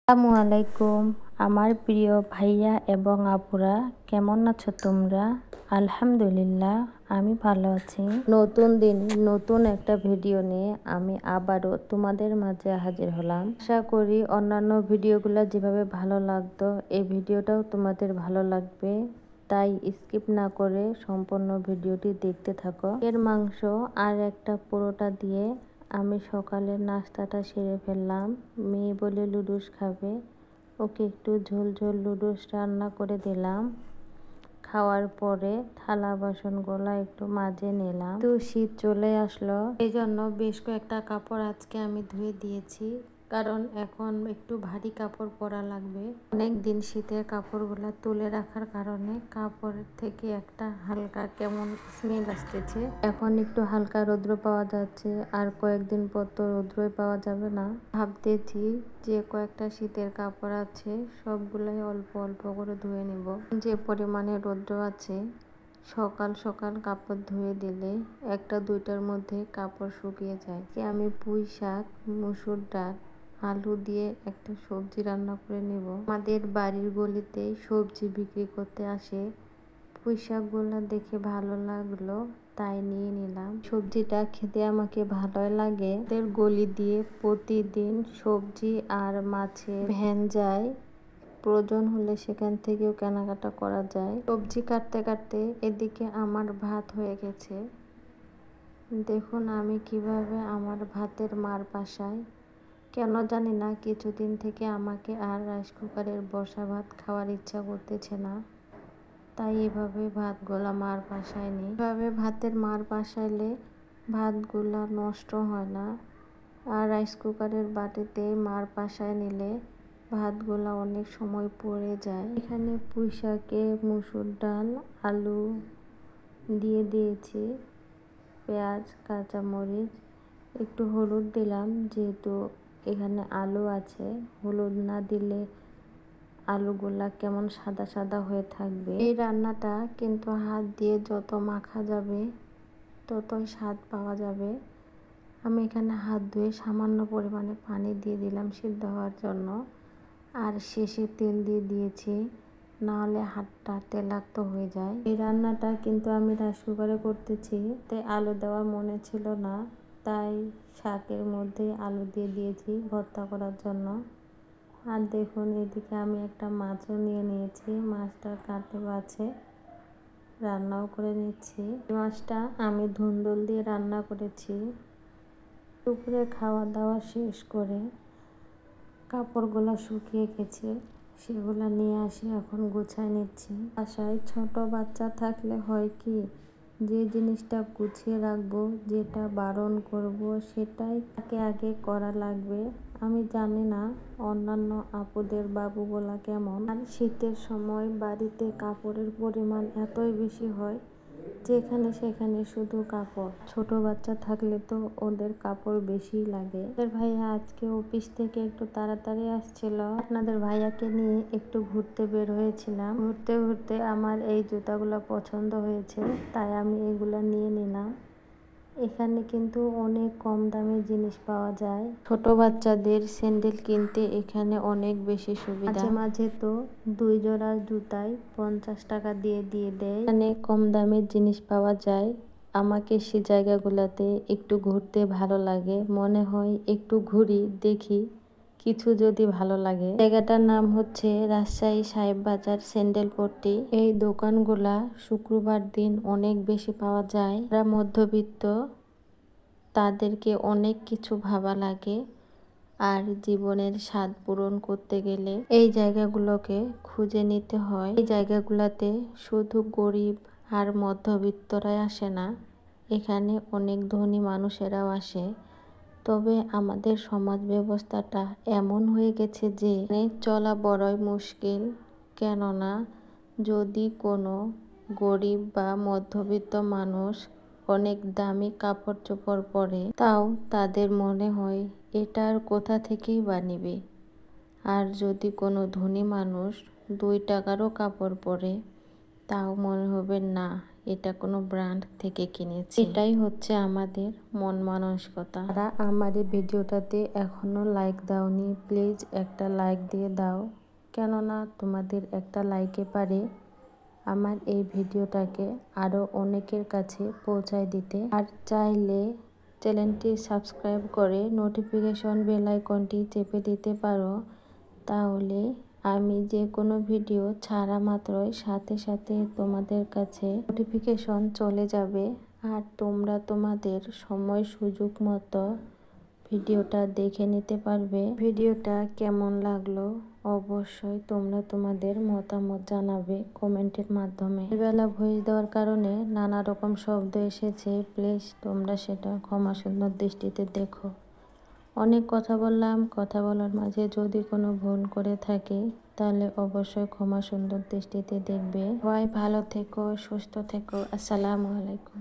আসসালামু আলাইকুম আমার প্রিয় ভাইয়া এবং আপুরা, কেমন আছো তোমরা? আলহামদুলিল্লাহ, আমি ভালো আছি। নতুন দিন নতুন একটা ভিডিও নিয়ে আমি আবারও তোমাদের মাঝে হাজির হলাম। আশা করি অন্যান্য ভিডিওগুলো যেভাবে ভালো লাগতো এই ভিডিওটাও তোমাদের ভালো লাগবে, তাই স্কিপ না করে সম্পূর্ণ ভিডিওটি দেখতে থাকো। এর মাংস আর একটা পরোটা দিয়ে আমি সকালের নাস্তাটা সেরে ফেললাম। মেয়ে বলে লুডুস খাবে, ওকে একটু ঝোল ঝোল লুডুস রান্না করে দিলাম। খাওয়ার পরে থালা বাসনগুলো একটু মাজে নিলাম। তো শীত চলে আসলো, এই জন্য বেশ কয়েকটা কাপড় আজকে আমি ধুয়ে দিয়েছি, কারণ এখন একটু ভারী কাপড় পরা লাগবে। অনেক দিন শীতের কাপড়গুলো তুলে রাখার কারণে কাপড়ের থেকে একটা হালকা কেমন স্মেল আসতেছে। এখন একটু হালকা রৌদ্র পাওয়া যাচ্ছে, আর কয়েকদিন পর তো রৌদ্রই পাওয়া যাবে না। ভাবতেছি যে কয়েকটা শীতের কাপড় আছে সবগুলাই অল্প অল্প করে ধুয়ে নিব। যে পরিমাণে রৌদ্র আছে, সকাল সকাল কাপড় ধুয়ে দিলে একটা দুইটার মধ্যে কাপড় শুকিয়ে যায়। আমি পুঁই শাক, মসুর ডাল, আলু দিয়ে একটা সবজি রান্না করে নেব। আমাদের বাড়ির গলিতে সবজি বিক্রি করতে আসে, পুঁই শাকগুলো দেখে ভালো লাগলো তাই নিয়ে নিলাম। সবজিটা খেতে আমাকে ভালোই লাগে। আমাদের গলি দিয়ে প্রতিদিন সবজি আর মাছের ভ্যান যায়, প্রয়োজন হলে সেখান থেকেও কেনাকাটা করা যায়। সবজি কাটতে কাটতে এদিকে আমার ভাত হয়ে গেছে। দেখুন আমি কিভাবে আমার ভাতের মার পাশাই। কেন জানি না কিছুদিন থেকে আমাকে আর রাইস কুকারের বসা ভাত খাওয়ার ইচ্ছা করতেছে না, তাই এভাবে ভাতগুলা মার পাশায় নিই। এভাবে ভাতের মার পাশাইলে ভাতগুলা নষ্ট হয় না, আর রাইস কুকারের বাটিতে মার পাশায় নিলে ভাতগুলা অনেক সময় পড়ে যায়। এখানে পুঁই শাকে মসুর ডাল, আলু দিয়ে দিয়েছি, পেঁয়াজ, কাঁচামরিচ, একটু হলুদ দিলাম যেহেতু এখানে আলু আছে। হলুদ না দিলে আলুগুলা কেমন সাদা সাদা হয়ে থাকবে। এই রান্নাটা কিন্তু হাত দিয়ে যত মাখা যাবে ততই স্বাদ পাওয়া যাবে। আমি এখানে হাত ধুয়ে সামান্য পরিমাণে পানি দিয়ে দিলাম সিদ্ধ হওয়ার জন্য, আর শেষে তেল দিয়ে দিয়েছি, নাহলে হাতটা তেলাক্ত হয়ে যায়। এই রান্নাটা কিন্তু আমি রাইস কুকারে করতেছি, তাই আলু দেওয়ার মনে ছিল না, তাই শাকের মধ্যে আলু দিয়ে দিয়েছি ভর্তা করার জন্য। আর দেখুন এদিকে আমি একটা মাছও নিয়ে নিয়েছি, মাছটা কাটে বাছে রান্নাও করে নিচ্ছি। মাছটা আমি ধুন্দুল দিয়ে রান্না করেছি। দুপুরে খাওয়া দাওয়া শেষ করে কাপড়গুলো শুকিয়ে গেছে, সেগুলো নিয়ে আসি এখন গুছাই নিচ্ছি। বাসায় ছোট বাচ্চা থাকলে হয় কি, যে জিনিসটা গুছিয়ে রাখবো, যেটা বারণ করব সেটাই তাকে আগে করা লাগবে। আমি জানি না অন্যান্য আপুদের বাবুগুলা কেমন। আর শীতের সময় বাড়িতে কাপড়ের পরিমাণ এতই বেশি হয়, যেখানে সেখানে শুধু কাপড়। ছোট বাচ্চা থাকলে তো ওদের কাপড় বেশি লাগে। আপনাদের ভাইয়া আজকে অফিস থেকে একটু তাড়াতাড়ি আসছিল, আপনাদের ভাইয়াকে নিয়ে একটু ঘুরতে বের হয়েছিলাম। ঘুরতে ঘুরতে আমার এই জুতাগুলো পছন্দ হয়েছে, তাই আমি এগুলা নিয়ে নিলাম। এখানে কিন্তু অনেক কম দামে জিনিস পাওয়া যায়। ছোট বাচ্চাদের স্যান্ডেল কিনতে এখানে অনেক বেশি সুবিধা। মাঝে মাঝে তো 2 জোড়া জুতাই 50 টাকা দিয়ে দেয়। এখানে কম দামের জিনিস পাওয়া যায়। আমাকে সে জায়গাগুলোতে একটু ঘুরতে ভালো লাগে, মনে হয় একটু ঘুরি, দেখি কিছু যদি ভালো লাগে। জায়গাটার নাম হচ্ছে রাজশাহী সাহেব বাজার স্যান্ডেল পট্টি। এই দোকানগুলা শুক্রবার দিন অনেক বেশি পাওয়া যায়। যারা মধ্যবিত্ত তাদেরকে অনেক কিছু ভাবা লাগে, আর জীবনের স্বাদ পূরণ করতে গেলে এই জায়গাগুলোকে খুঁজে নিতে হয়। এই জায়গাগুলোতে শুধু গরিব আর মধ্যবিত্তরাই আসে না, এখানে অনেক ধনী মানুষেরাও আসে। তবে আমাদের সমাজ ব্যবস্থাটা এমন হয়ে গেছে যে চলা বড়ই মুশকিল। কেননা যদি কোনো গরিব বা মধ্যবিত্ত মানুষ অনেক দামি কাপড় চোপড় পরে, তাও তাদের মনে হয় এটা আর কোথা থেকেই বা নিবে। আর যদি কোনো ধনী মানুষ 2 টাকারও কাপড় পরে, তাও মনে হবে না এটা কোনো ব্র্যান্ড থেকে কিনেছি। এটাই হচ্ছে আমাদের মন মানসিকতা। যারা আমার এই ভিডিওটাতে এখনো লাইক দাওনি, প্লিজ একটা লাইক দিয়ে দাও, কেননা তোমাদের একটা লাইকে পারে আমার এই ভিডিওটাকে আরও অনেকের কাছে পৌঁছায় দিতে। আর চাইলে চ্যানেলটি সাবস্ক্রাইব করে নোটিফিকেশন বেল আইকনটি চেপে দিতে পারো, তাহলে আমি যে কোনো ভিডিও ছাড়া মাত্রই সাথে সাথে তোমাদের কাছে নোটিফিকেশন চলে যাবে। আর তোমরা তোমাদের সময় সুযোগ মতো ভিডিওটা দেখে নিতে পারবে। ভিডিওটা কেমন লাগলো অবশ্যই তোমরা তোমাদের মতামত জানাবে কমেন্টের মাধ্যমে। বেলা ভয়েস দেওয়ার কারণে নানা রকম শব্দ এসেছে, প্লিজ তোমরা সেটা ক্ষমা সুন্দর দৃষ্টিতে দেখো। অনেক কথা বললাম, কথা বলার মাঝে যদি কোনো ভুল করে থাকি তাহলে অবশ্যই ক্ষমা সুন্দর দৃষ্টিতে দেখবে। সবাই ভালো থেকো, সুস্থ থেকো। আসসালামু আলাইকুম।